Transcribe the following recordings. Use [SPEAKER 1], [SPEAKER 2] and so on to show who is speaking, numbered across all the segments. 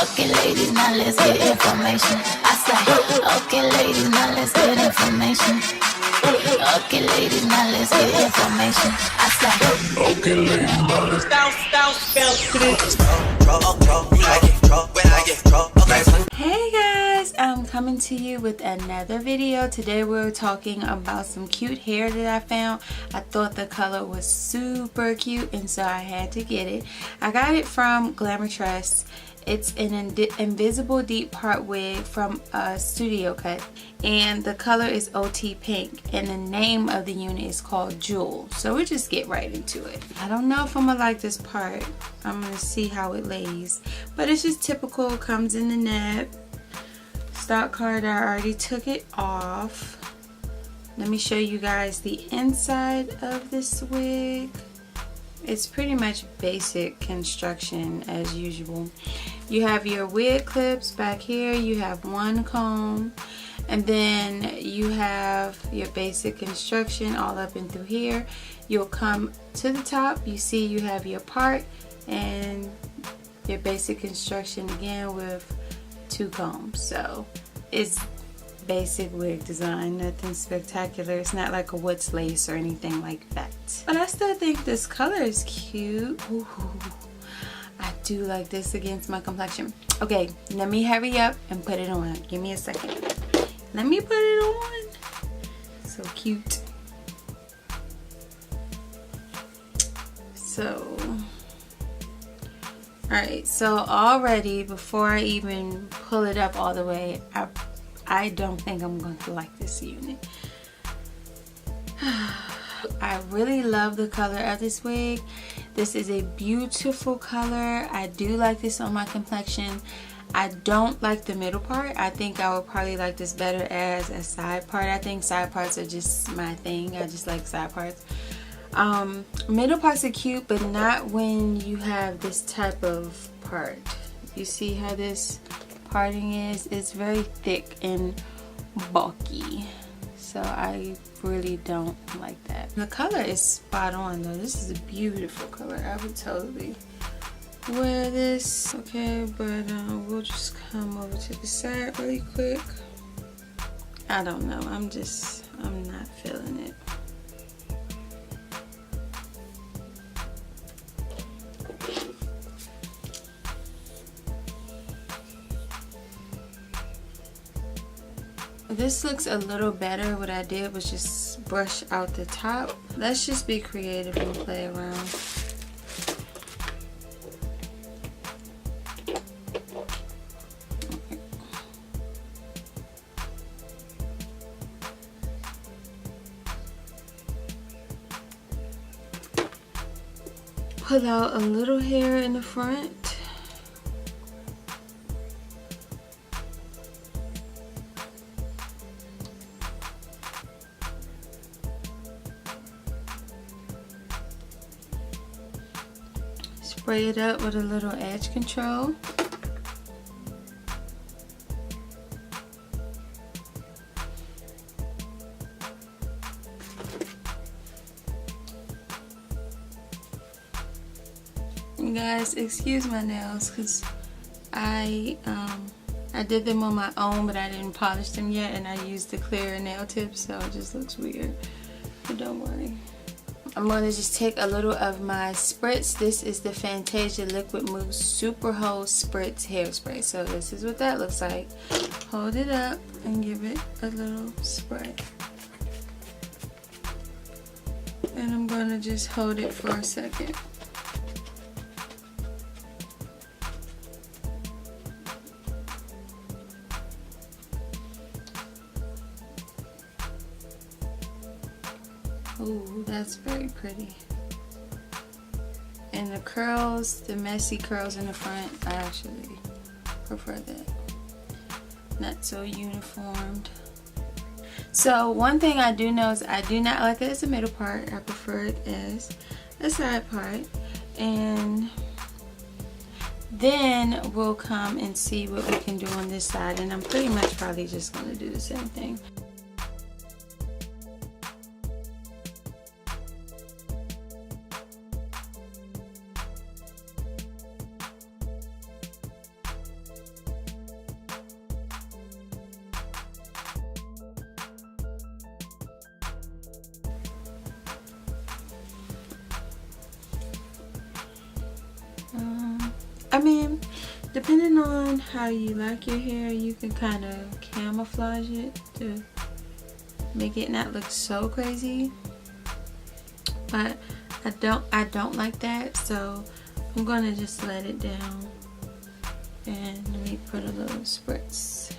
[SPEAKER 1] Okay, ladies, now let's get information. I say, okay, ladies, now let's get information. Okay, ladies, now let's get information. I say, okay, ladies, now let's Hey guys, I'm coming to you with another video. Today we're talking about some cute hair that I found. I thought the color was super cute and so I had to get it. I got it from Glamour Tress. It's an invisible deep part wig from a studio cut, and the color is OT Pink, and the name of the unit is called Jewel. So we'll just get right into it. I don't know if I'm gonna like this part. I'm gonna see how it lays, but it's just typical. Comes in the net. Stock card, I already took it off. Let me show you guys the inside of this wig. It's pretty much basic construction as usual. You have your wig clips back here, you have one comb, and then you have your basic construction all up and through here. You'll come to the top, you see you have your part and your basic construction again with two combs. So it's basic wig design, nothing spectacular. It's not like a woods lace or anything like that, but I still think this color is cute. Ooh, I do like this against my complexion. Okay, let me hurry up and put it on. Give me a second. Let me put it on. So cute. So alright, so already before I even pull it up all the way, I don't think I'm going to like this unit. I really love the color of this wig. This is a beautiful color. I do like this on my complexion. I don't like the middle part. I think I would probably like this better as a side part. I think side parts are just my thing. I just like side parts. Middle parts are cute, but not when you have this type of part. You see how this parting is? It's very thick and bulky, so I really don't like that. The color is spot on though. This is a beautiful color. I would totally wear this. Okay, but we'll just come over to the side really quick. I don't know, I'm not feeling it. This looks a little better. What I did was just brush out the top. Let's just be creative and play around. Pull out a little hair in the front. Spray it up with a little edge control. You guys, excuse my nails because I did them on my own, but I didn't polish them yet, and I used the clear nail tips, so it just looks weird. But don't worry. I'm going to just take a little of my spritz. This is the Fantasia Liquid Mousse Super Hose Spritz Hairspray. So this is what that looks like. Hold it up and give it a little spray. And I'm going to just hold it for a second. Ooh, that's very pretty. And the curls, the messy curls in the front, I actually prefer that. Not so uniformed. So one thing I do know is I do not like it as a middle part. I prefer it as a side part. And then we'll come and see what we can do on this side. And I'm pretty much probably just going to do the same thing. I mean, depending on how you like your hair, you can kind of camouflage it to make it not look so crazy. But I don't like that, so I'm gonna just let it down. And let me put a little spritz.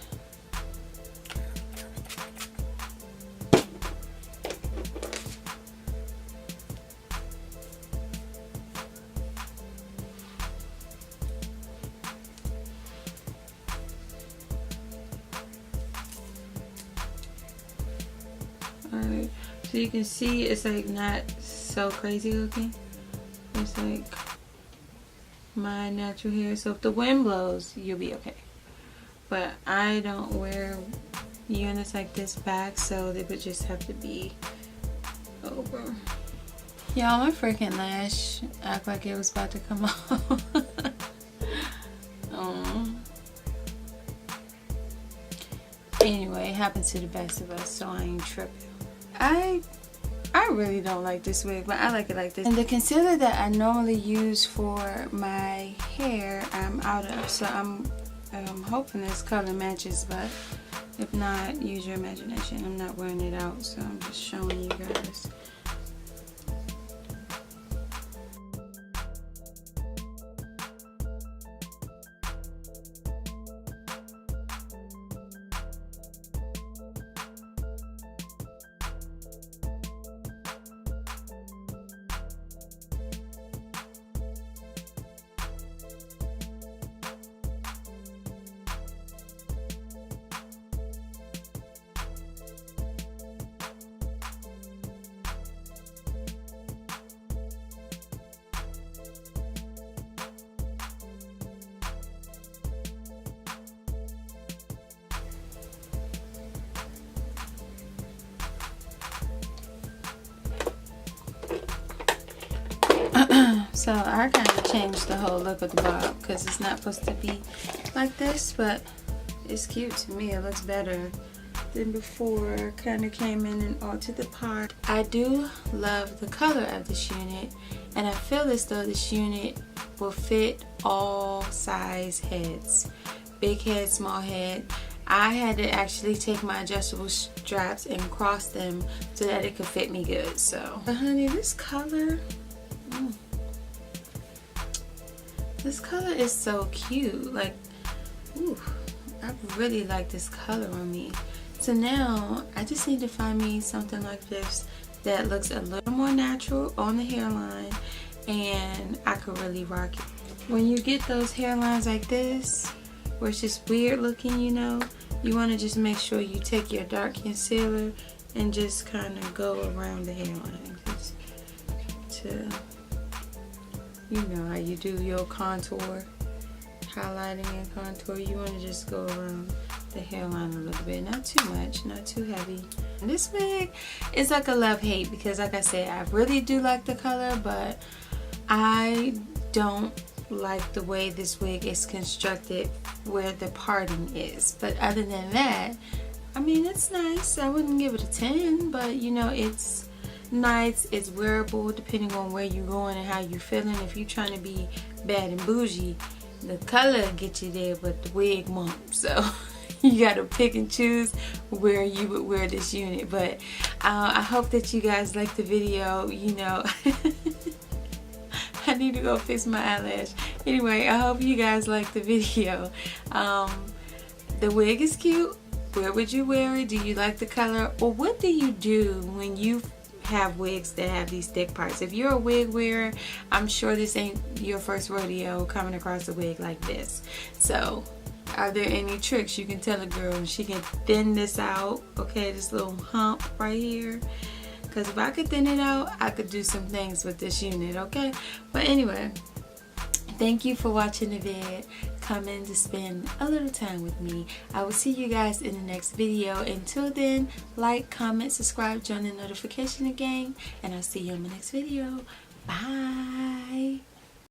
[SPEAKER 1] Alright, so you can see it's like not so crazy looking. It's like my natural hair, so if the wind blows, you'll be okay. But I don't wear units like this back, so they would just have to be over. Y'all, my freaking lash act like it was about to come off. Anyway, it happens to the best of us, so I ain't tripping. I really don't like this wig, but I like it like this. And the concealer that I normally use for my hair, I'm out of. So I'm hoping this color matches, but if not, use your imagination. I'm not wearing it out, so I'm just showing you guys. So I kind of changed the whole look of the bob because it's not supposed to be like this, but it's cute to me. It looks better than before. Kind of came in and altered the part. I do love the color of this unit, and I feel as though this unit will fit all size heads. Big head, small head. I had to actually take my adjustable straps and cross them so that it could fit me good. So, but honey, this color, this color is so cute. Like, ooh, I really like this color on me. So now I just need to find me something like this that looks a little more natural on the hairline, and I could really rock it. When you get those hairlines like this, where it's just weird looking, you know, you want to just make sure you take your dark concealer and just kind of go around the hairline, just to, you know how you do your contour, highlighting and contour. You want to just go around the hairline a little bit, not too much, not too heavy. And this wig is like a love-hate because, like I said, I really do like the color, but I don't like the way this wig is constructed where the parting is. But other than that, I mean, it's nice. I wouldn't give it a 10, but you know, it's nice, it's wearable depending on where you're going and how you're feeling. If you're trying to be bad and bougie, the color get you there, but the wig won't. So you gotta pick and choose where you would wear this unit. But I hope that you guys like the video. You know, I need to go fix my eyelash. Anyway, I hope you guys like the video. The wig is cute. Where would you wear it? Do you like the color? Or what do you do when you have wigs that have these thick parts? If you're a wig wearer, I'm sure this ain't your first rodeo coming across a wig like this. So are there any tricks you can tell a girl she can thin this out? Okay, this little hump right here, because if I could thin it out, I could do some things with this unit. Okay, but anyway, thank you for watching the vid, coming to spend a little time with me. I will see you guys in the next video. Until then, like, comment, subscribe, join the notification gang, and I'll see you in my next video. Bye.